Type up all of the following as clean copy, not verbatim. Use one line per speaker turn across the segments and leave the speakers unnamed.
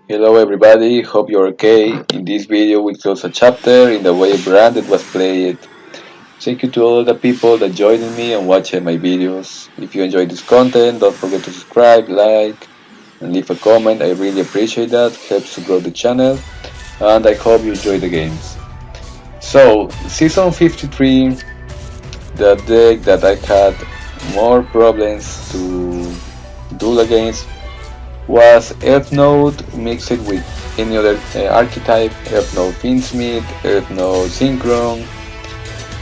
Hello everybody, hope you're okay. In this video we close a chapter in the way Branded was played. Thank you to all the people that joined me and watching my videos. If you enjoyed this content, don't forget to subscribe, like, and leave a comment. I really appreciate that, helps to grow the channel, and I hope you enjoy the games. So, Season 53, the deck that I had more problems to duel against was Elfnote mixed with any other archetype, Elfnote Fiendsmith, Elfnote Synchron,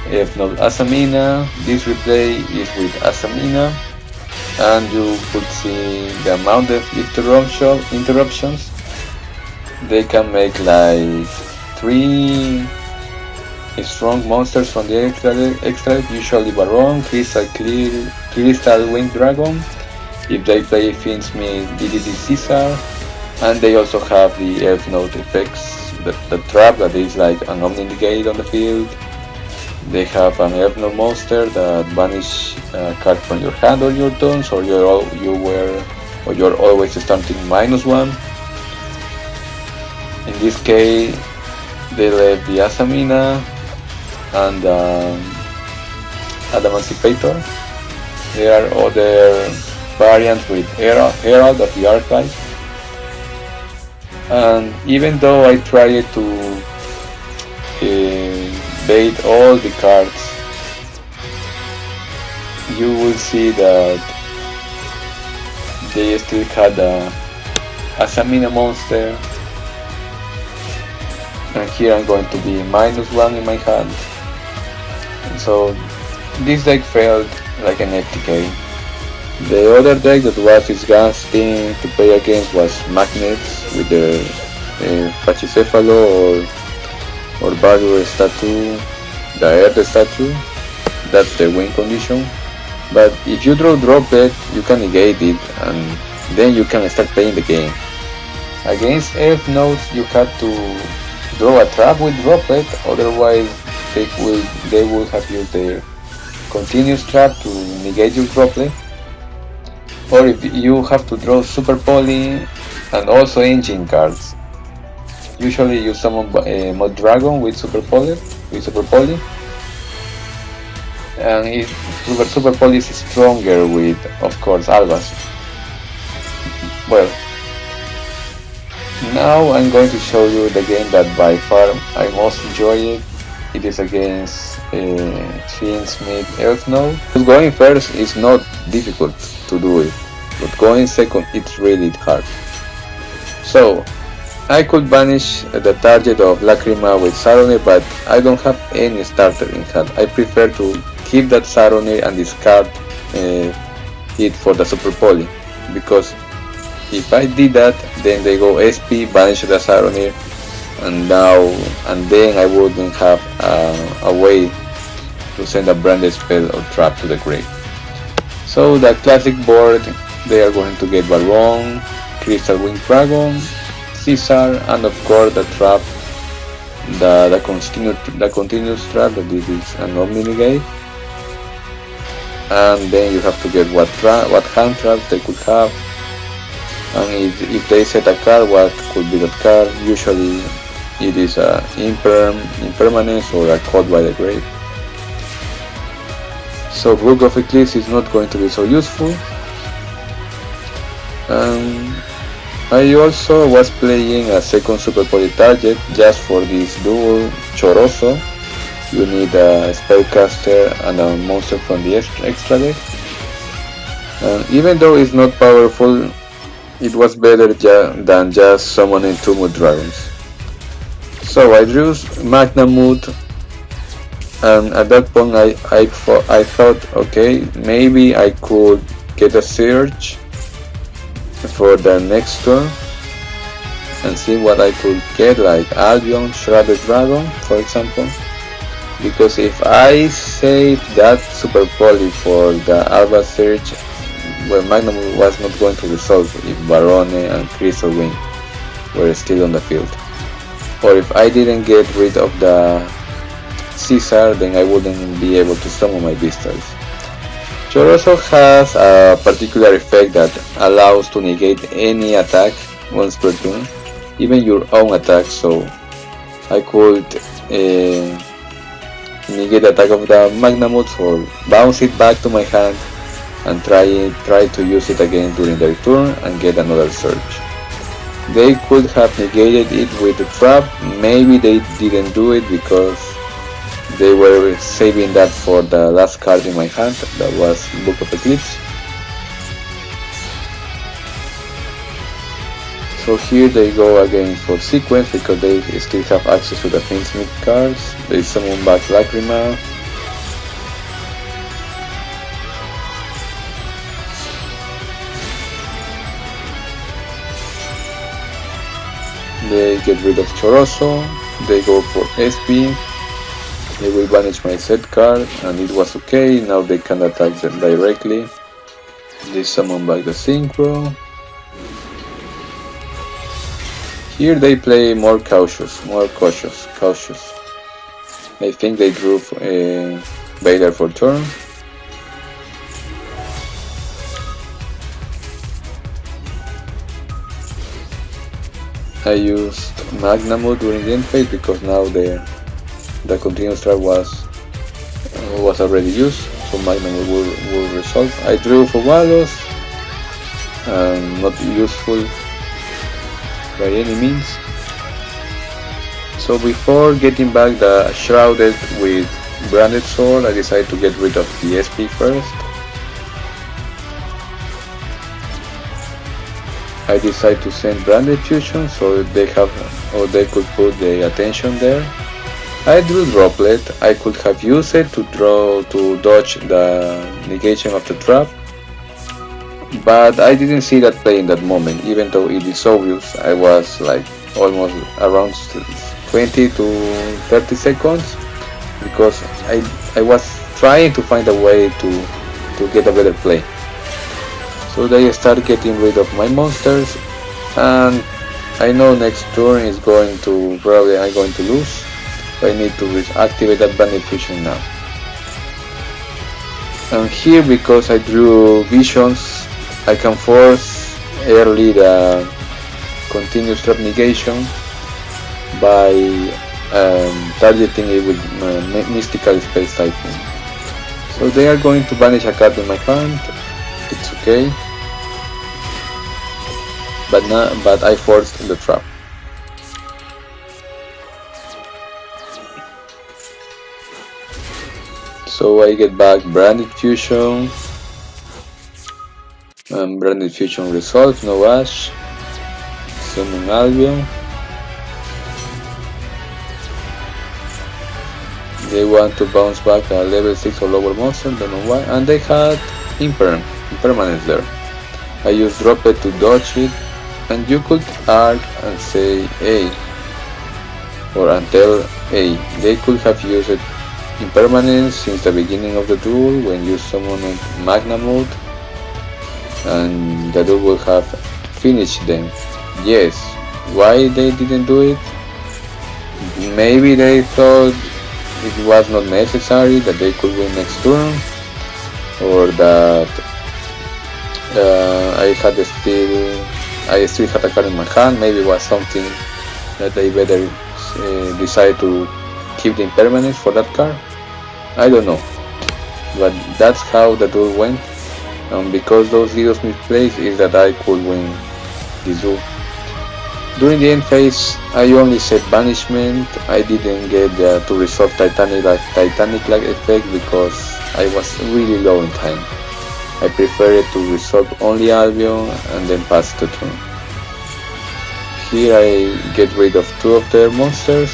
Elfnote Asamina. This replay is with Asamina, and you could see the amount of interruptions. They can make like 3 strong monsters from the extra usually Baron, Crystal Winged Dragon. If they play Fiendsmith, DDD Caesar, and they also have the Elfnote effects, the trap that is like an Omni Negate on the field. They have an Elfnote monster that banish a card from your hand on your turns, or you're always starting -1. In this case, they left the Asamina and Adamantipator. There are other variants with Herald of the Archive, and even though I tried to bait all the cards, you will see that they still had a Asamina monster, and here I'm going to be -1 in my hand, so this deck felt like an FTK. The other deck that was disgusting to play against was Magnets with the Pachycephalo or Barrier statue, the Earth statue. That's the win condition. But if you draw Droplet, you can negate it, and then you can start playing the game. Against Elfnotes, you have to draw a trap with Droplet, otherwise they would have used their continuous trap to negate your Droplet. Or if you have to draw Super Poly and also engine cards. Usually you summon Mod Dragon with Super Poly, and Super Poly is stronger with, of course, Albas. Well, now I'm going to show you the game that by far I most enjoy it. It is against Fiendsmith Elfnote. Going first is not difficult to do it, but going second it's really hard. So I could banish the target of Lacrima with Saronir, but I don't have any starter in hand. I prefer to keep that Saronir and discard it for the Super Poly, because if I did that, then they go SP, banish the Saronir, and then I wouldn't have a way to send a branded spell or trap to the grave. So the classic board, they are going to get Baron, Crystal Winged Dragon, Caesar, and of course the trap, the continuous trap, that this is an Omni Negate. And then you have to get what hand traps they could have, and if they set a card, what could be that card. Usually it is a impermanence or a Caught by the Grave. So Book of Eclipse is not going to be so useful. I also was playing a second Super Poly target just for this duel, Choroso. You need a Spellcaster and a monster from the extra deck. Even though it's not powerful, it was better than just summoning 2 Mood Dragons. So I drew Magnamut, and at that point I thought, okay, maybe I could get a Surge for the next turn and see what I could get, like Odion, Shrouded Dragon, for example. Because if I save that Super Poly for the Alba Surge, well, Magnum was not going to resolve if Barone and Crystal Wing were still on the field. Or if I didn't get rid of the Caesar, then I wouldn't be able to summon my Beastars. Choroso has a particular effect that allows to negate any attack once per turn. even your own attack, so I could negate the attack of the Magnamut or bounce it back to my hand and try to use it again during their turn and get another surge. They could have negated it with the trap, maybe they didn't do it because they were saving that for the last card in my hand, that was Book of Eclipse. So here they go again for sequence because they still have access to the Fiendsmith cards. They summon back Lacrima. They get rid of Choroso. They go for SP. They will banish my set card and it was okay. Now they can attack them directly. They summon back the Synchro. Here they play more cautious. I think they drew Vader for turn. I used Magnamut during the end phase because now the continuous trap was already used, so Magnamut will resolve. I drew for Walos, not useful by any means. So before getting back the Shrouded with Branded Sword, I decided to get rid of the SP first. I decided to send Branded Fusion so they could put the attention there. I drew Droplet. I could have used it to dodge the negation of the trap, but I didn't see that play in that moment, even though it is obvious. I was like almost around 20 to 30 seconds because I was trying to find a way to get a better play. So they start getting rid of my monsters, and I know next turn is going to probably I'm going to lose. So I need to activate that Bandit Fusion now. And here, because I drew Visions, I can force early the continuous trap negation by targeting it with Mystical Space Typhoon. So they are going to banish a card in my hand. It's okay, but I forced the trap. So I get back Branded Fusion, Branded Fusion resolves, no Ash, summon Albion. They want to bounce back a level 6 or lower monster, don't know why, and they had impermanence there. I used Drop It to dodge it, and you could arc and say A, or until A. They could have used impermanence since the beginning of the duel when you summoned Magnamut, and the duel would have finished them. Yes, why they didn't do it? Maybe they thought it was not necessary, that they could win next turn, or that I still had a card in my hand. Maybe it was something that they better decide to keep the impermanence for that card. I don't know, but that's how the duel went. Because those Zeros misplaced is that I could win this duel. During the end phase, I only set Banishment. I didn't get to resolve Titanic-like effect because I was really low in time. I preferred to resolve only Albion and then pass the turn. Here I get rid of 2 of their monsters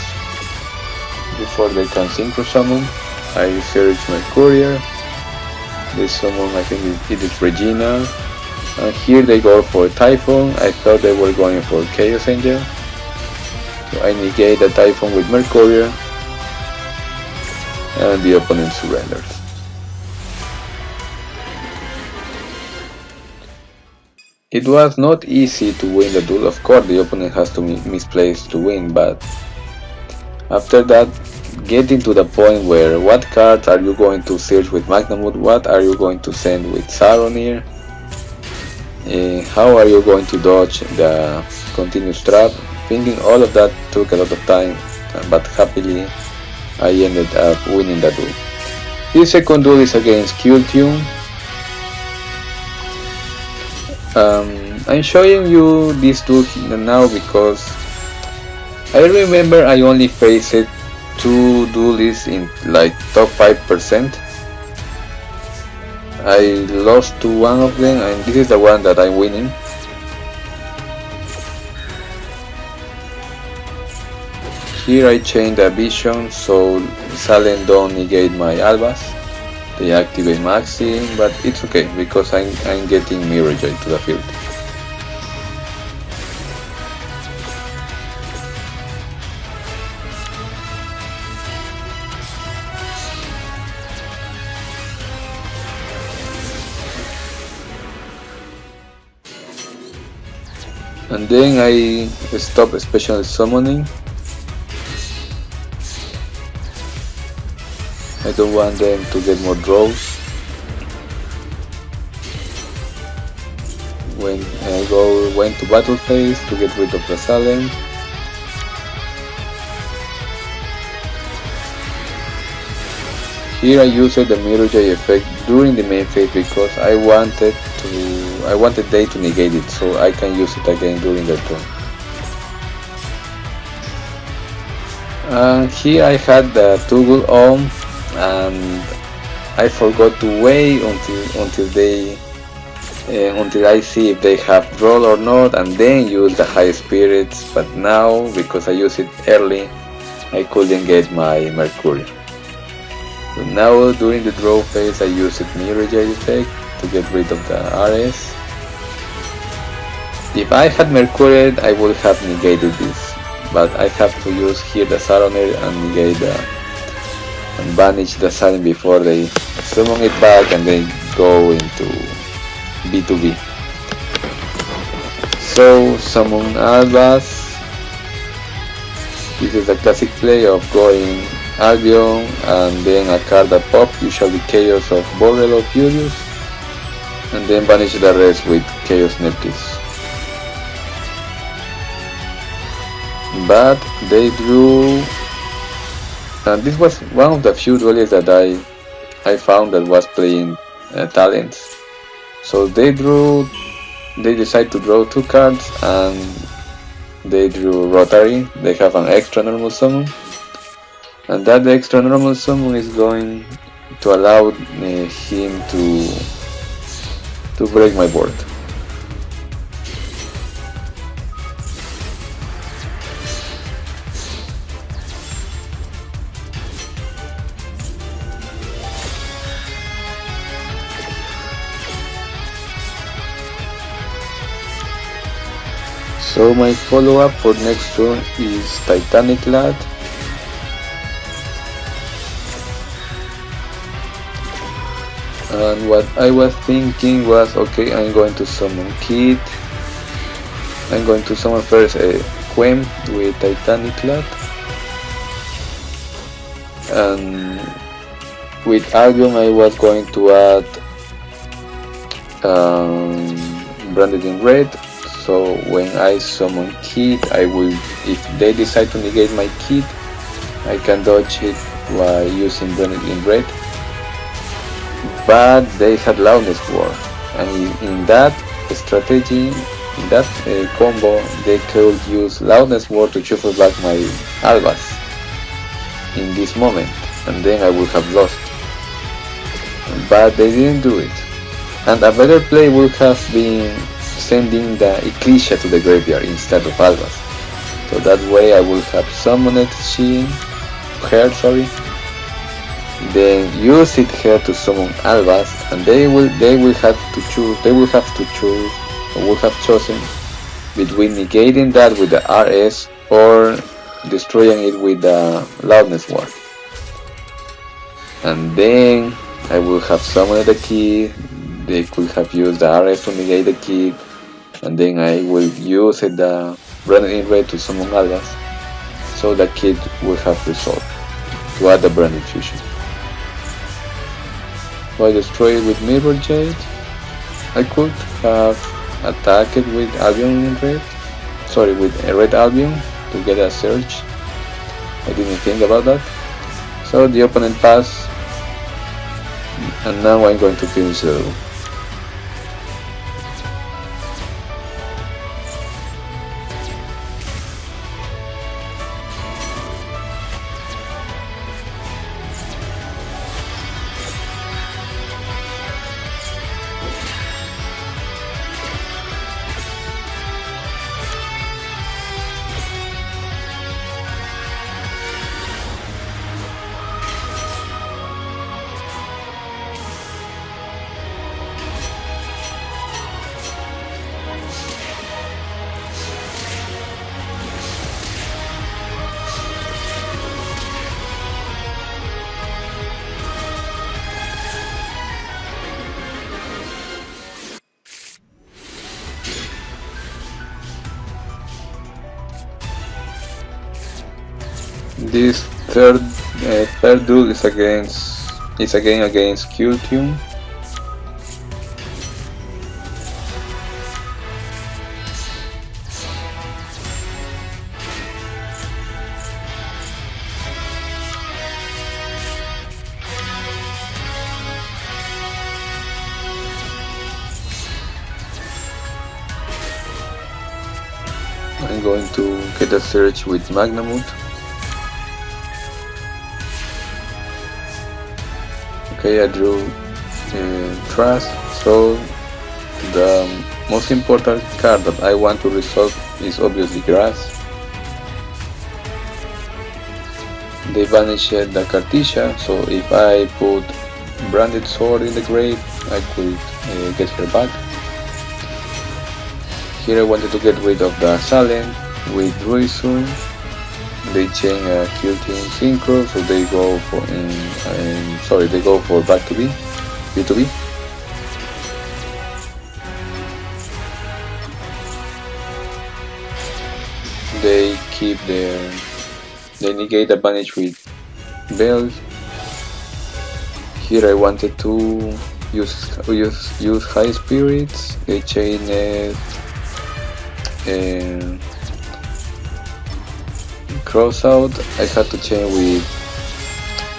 before they can synchro summon. I search my courier. They summon, I think it is Regina. And here they go for Typhon. I thought they were going for Chaos Angel. So I negate the Typhon with Mercurial, and the opponent surrenders. It was not easy to win the duel. Of course, the opponent has to misplace to win, but after that, getting to the point where what cards are you going to search with Magnamut, what are you going to send with Saronir, how are you going to dodge the continuous trap, thinking all of that took a lot of time, but happily I ended up winning that duel. This second duel is against Kewl Tune. I'm showing you this duel now because I remember I only faced 2 duelists in like top 5%. I lost to one of them and this is the one that I'm winning. Here I change the vision so Salad don't negate my albas. They activate Maxi, but it's okay because I'm getting Mitsurugi to the field. And then I stop special summoning. I don't want them to get more draws. When I went to battle phase to get rid of the Salad. Here I used the Mitsurugi effect during the main phase because I wanted they to negate it so I can use it again during the turn. Here I had the toggle on and I forgot to wait until I see if they have draw or not and then use the high spirits, but now because I used it early I couldn't get my Mercury. So now during the draw phase I used Mitsurugi effect to get rid of the RS. If I had Mercury I would have negated this, but I have to use here the Saroner and negate and banish the Salad before they summon it back and then go into B2B. So summon Albas. This is a classic play of going Odion and then a card that pop, usually Chaos of Borrel or Furious, and then banish the rest with Chaos Nepkis. But they drew, and this was one of the few duelists that I found that was playing talents. So they decided to draw 2 cards and they drew Rotary. They have an extra normal summon, and that extra normal summon is going to allow him to break my board. So my follow-up for next turn is Titanic Lad. And what I was thinking was, okay, I'm going to summon Kid. I'm going to summon first a Quem with Titanic Lad. And with Odion I was going to add Branded in Red. So when I summon Kid, if they decide to negate my Kid, I can dodge it while using Branded in Red. But they had Loudness War, and in that strategy, in that combo, they could use Loudness War to shuffle back my Albas in this moment, and then I would have lost. But they didn't do it, and a better play would have been sending the Ecclesia to the graveyard instead of Albas. So that way I would have summoned her, then use her to summon Albas, and they will have to chosen between negating that with the RS or destroying it with the Loudness Ward. And then I will have summoned the Kid, they could have used the RS to negate the Kid, and then I will use the Branded in Red to summon Albas, so the Kid will have resolved to add the Branded Fusion. If I destroy it with Mirror Jade, I could have attacked it with Odion in Red, sorry, with a red Albion to get a search. I didn't think about that. So the opponent passed, and now I'm going to finish the duel. This third duel is again against Kewl Tune. I'm going to get a search with Magnamut. Okay, I drew Trash, so the most important card that I want to resolve is obviously Grass. They banished the Cartesia, so if I put Branded Sword in the grave, I could get her back. Here I wanted to get rid of the Salad with Ryzeal. They change a Kewl Tune synchro, so they go for they go for back to B, B to B. They keep they negate the banish with Bells. Here I wanted to use High Spirits. They chain Cross out. I had to chain with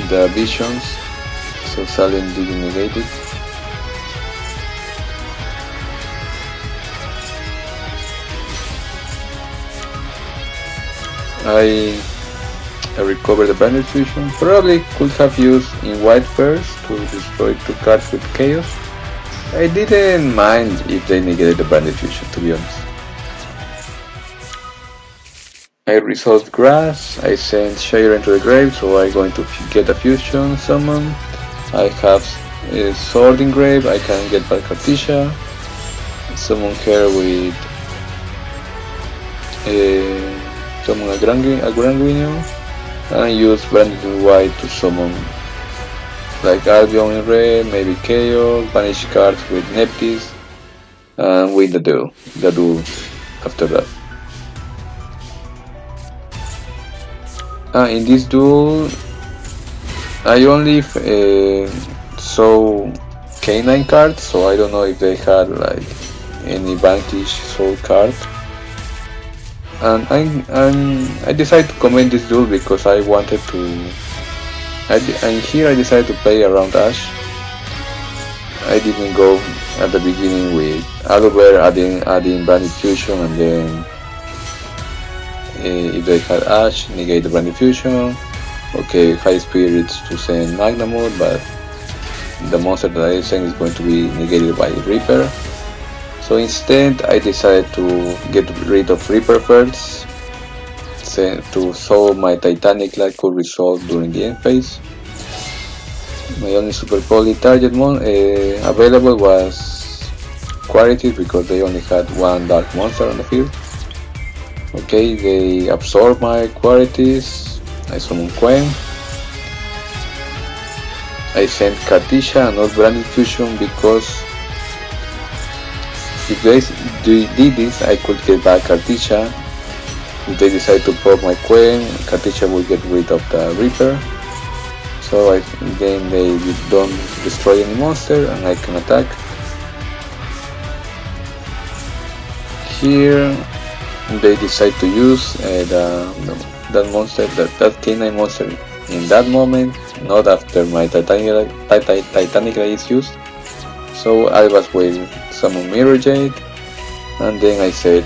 the Visions, so Salad didn't negate it. I recovered the Branded Fusion. Probably could have used in white first to destroy 2 cards with Chaos. I didn't mind if they negated the Branded Fusion, to be honest. I resolved Grass, I sent Shire into the grave, so I'm going to get a Fusion summon. I have a Sword in grave, I can get back Cartesia, summon her with summon a Granguino, and use Branded in white to summon like Albion in red, maybe Chaos, banish cards with Neptis, and win the duel after that. In this duel, I only saw K9 cards, so I don't know if they had like any Vanquish Soul card. And I decided to comment this duel because I wanted to. And here I decided to play around Ash. I didn't go at the beginning with Aluber adding Branded Fusion, and then if they had Ash, negate the Branded Fusion. Okay, High Spirits to send Magnamut, but the monster that I send is going to be negated by Reaper. So instead, I decided to get rid of Reaper first, so my Titanic Light could resolve during the end phase. My only Super Poly target available was Qualities, because they only had one Dark Monster on the field. Okay, they absorb my Qualities. I summon P.U.N.K. I sent Cartesia and not Branded Fusion because if they did this, I could get back Cartesia. If they decide to pop my P.U.N.K, Cartesia will get rid of the Reaper. So then they don't destroy any monster and I can attack. Here they decide to use that monster, that K9 monster in that moment, not after my Titanic is used. So I was waiting, summon Mirror Jade, and then I said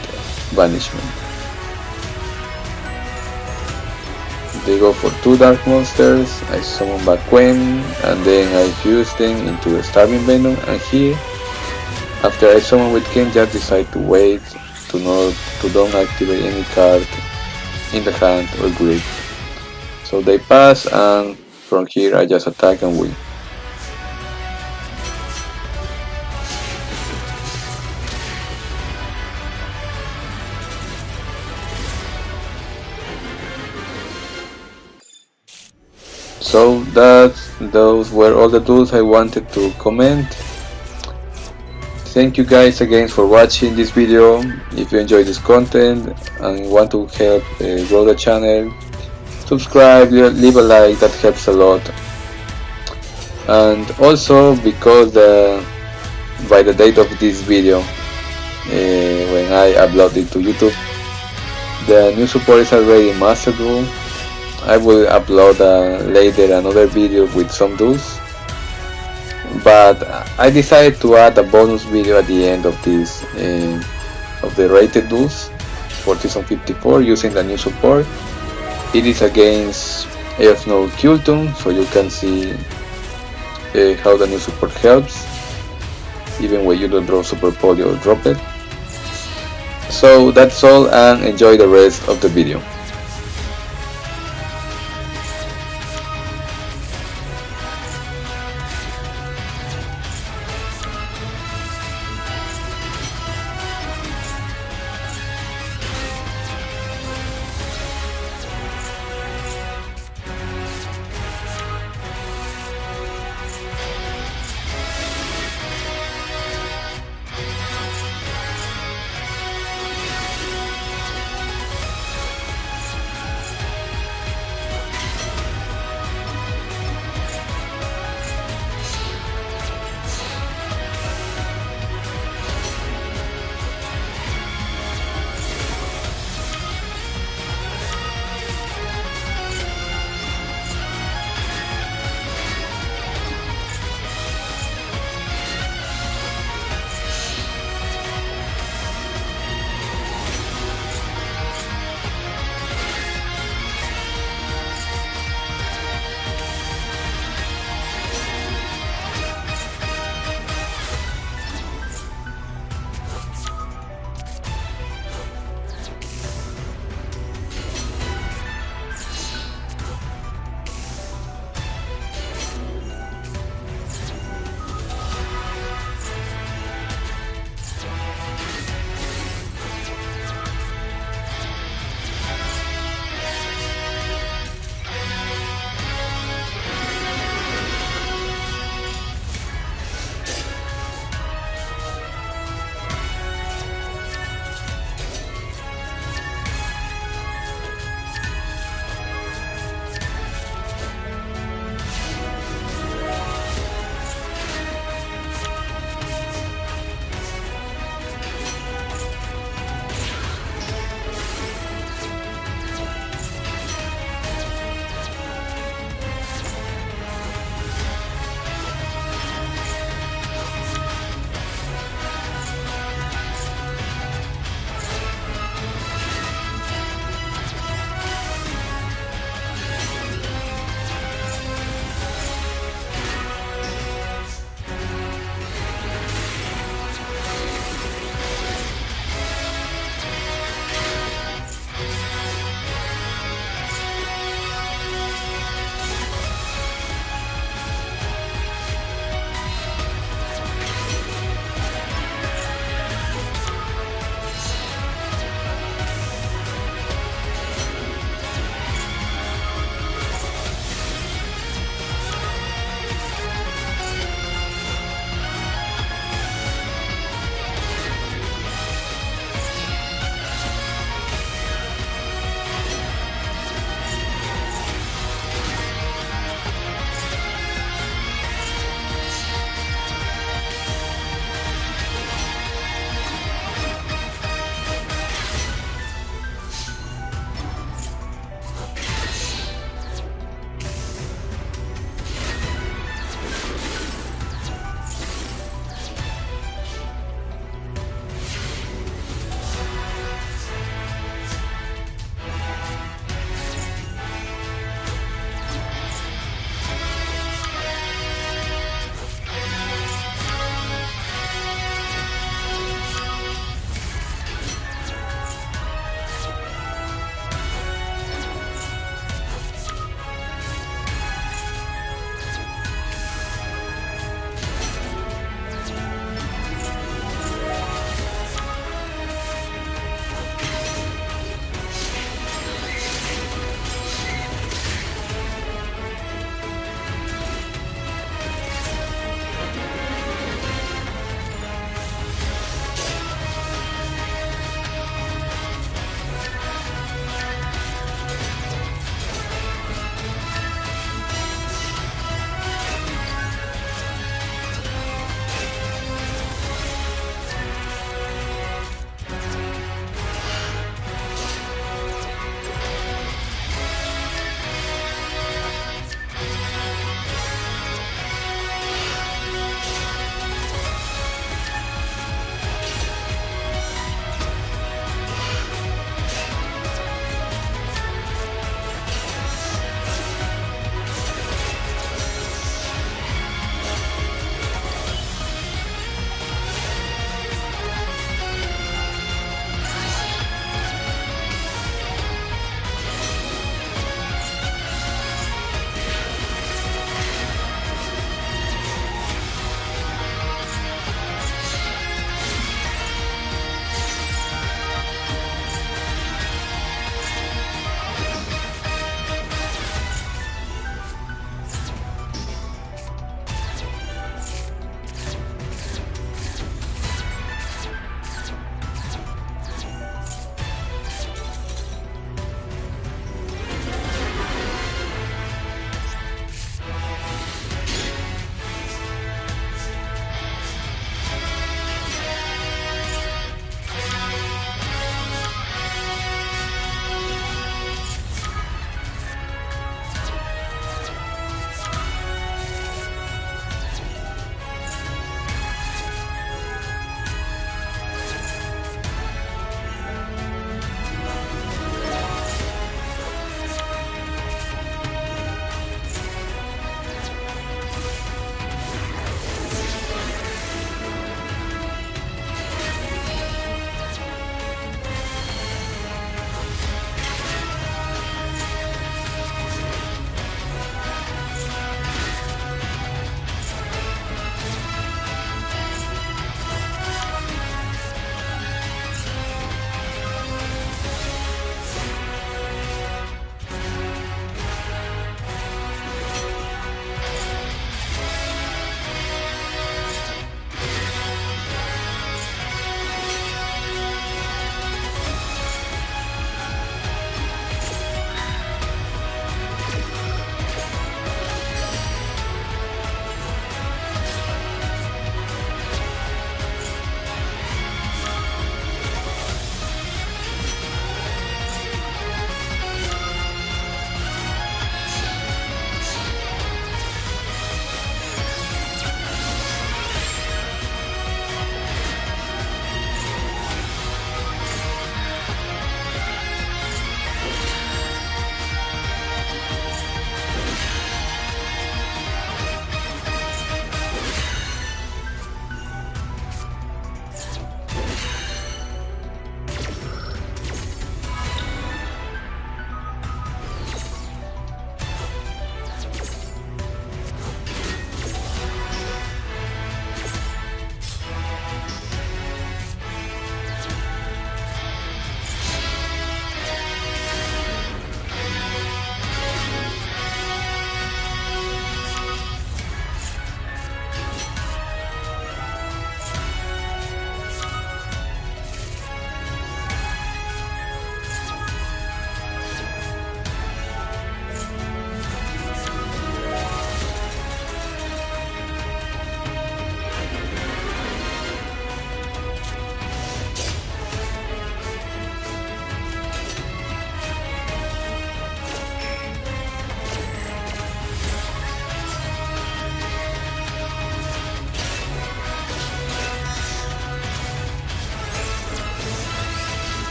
Banishment. They go for 2 dark monsters, I summon back Quen, and then I fuse them into the Starving Venom, and here, after I summon with Ken, just decide to wait, to don't activate any card in the hand or grip. So they pass, and from here I just attack and win. So those were all the duels I wanted to comment. Thank you guys again for watching this video. If you enjoyed this content and want to help grow the channel, subscribe, leave a like, that helps a lot. And also, because by the date of this video, when I upload it to YouTube, the new support is already mastered duel. I will upload later another video with some duels, but I decided to add a bonus video at the end of this of the rated duels for season 54 using the new support. It is against Elfnote Kewl Tune, so you can see how the new support helps even when you don't draw Super Poly or drop it. So that's all, and enjoy the rest of the video.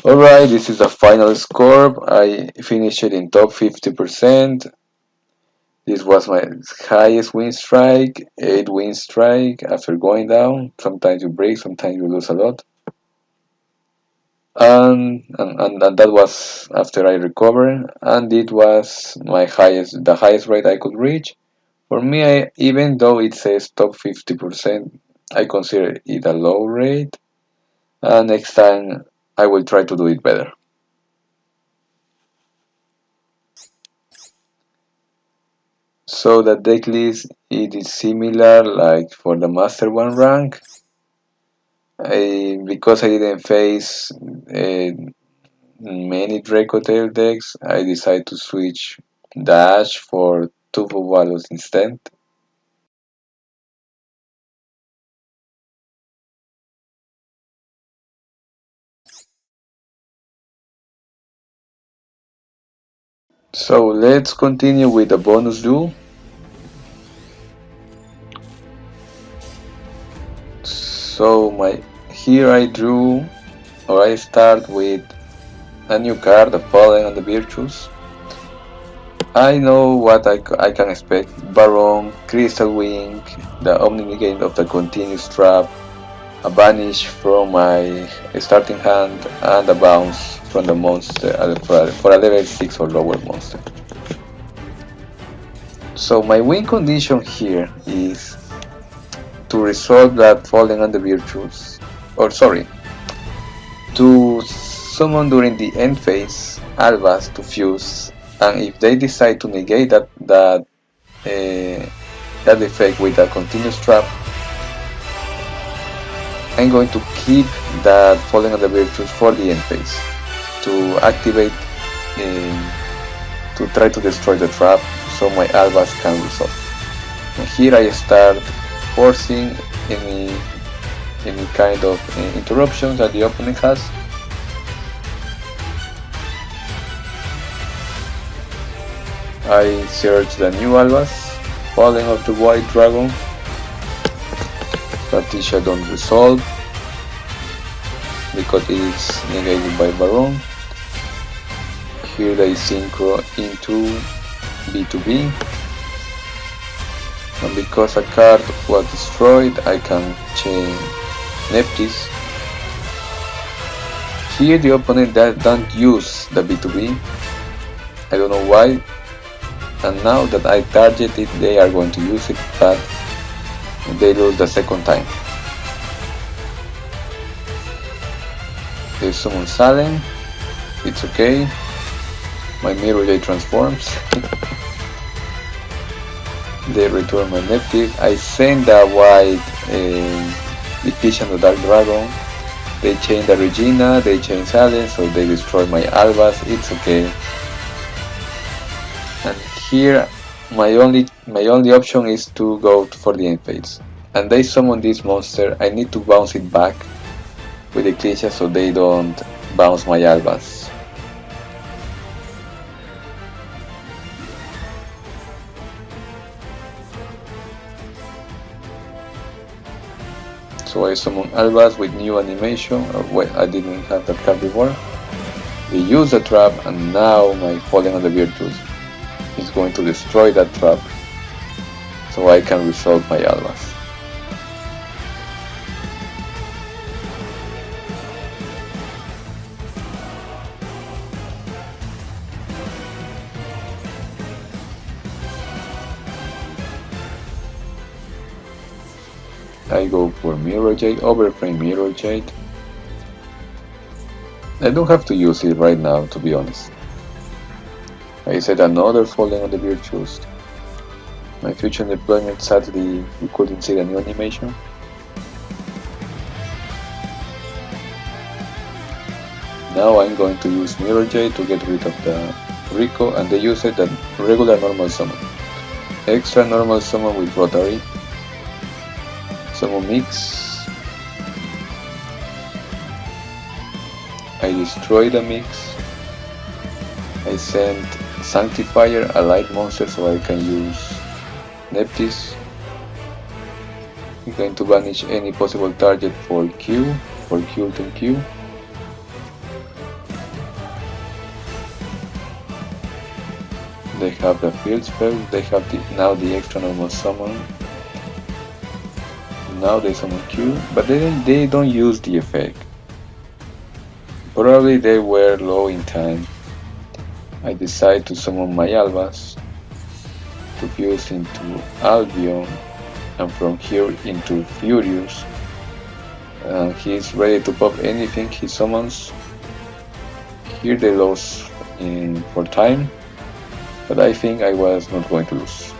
Alright, this is the final score. I finished it in top 50%. This was my highest win strike, 8 win strike after going down. Sometimes you break, sometimes you lose a lot. And that was after I recovered, and it was the highest rate I could reach. For me, even though it says top 50%, I consider it a low rate, and next time I will try to do it better. So the decklist, it is similar like for the Master 1 rank. Because I didn't face many Draco Tail decks, I decided to switch Dash for Tufu Valos instead. So let's continue with the bonus duel. So here I drew, or I start with a new card, the Fallen and the Virtues. I know what I can expect. Baron, Crystal Wing, the Omni-Negate of the Continuous Trap, a Banish from my starting hand, and a Bounce from the monster for a level 6 or lower monster. So my win condition here is to resolve that Falling on the Virtues, or sorry, to summon during the end phase Albas to fuse, and if they decide to negate that effect with a continuous trap, I'm going to keep that Falling on the Virtues for the end phase to activate to try to destroy the trap so my Albas can resolve. And here I start forcing any kind of interruptions that the opponent has. I search the new Albas, Falling of the White Dragon, Strategia don't resolve because it is negated by Baron. Here they synchro into B2B, and because a card was destroyed, I can chain Nephthys. Here the opponent don't use the B2B, I don't know why, and now that I target it, they are going to use it, but they lose the second time. They summon Salem, it's okay. My Mitsurugi transforms. They return my Nephthys. I send the white Vision the Dark Dragon. They chain the Regina, they chain Salem, so they destroy my Albas, it's okay. And here my only option is to go for the end phase. And they summon this monster, I need to bounce it back with Ecclesia so they don't bounce my Albas. So I summon Albas with new animation, or well, I didn't have that card before. They use the trap, and now my Falling on the Virtues is going to destroy that trap, so I can resolve my Albas. I go for Mirror Jade, Overframe Mirror Jade. I don't have to use it right now, to be honest. I set another Falling on the Virtues. My future deployment, sadly, we couldn't see the new animation. Now I'm going to use Mirror Jade to get rid of the Rico, and they use it at regular normal summon. Extra normal summon with Rotary. Summon Mix. I destroy the Mix. I send Sanctifier, a light monster, so I can use Nephthys. I'm going to banish any possible target for Q, for Kewl Tune Q. have the field spell, they have now the extra normal summon. Now they summon Q, but they don't use the effect. Probably they were low in time. I decide to summon my Albas, to fuse into Albion, and from here into Furious. And he's ready to pop anything he summons. Here they lost for time, but I think I was not going to lose.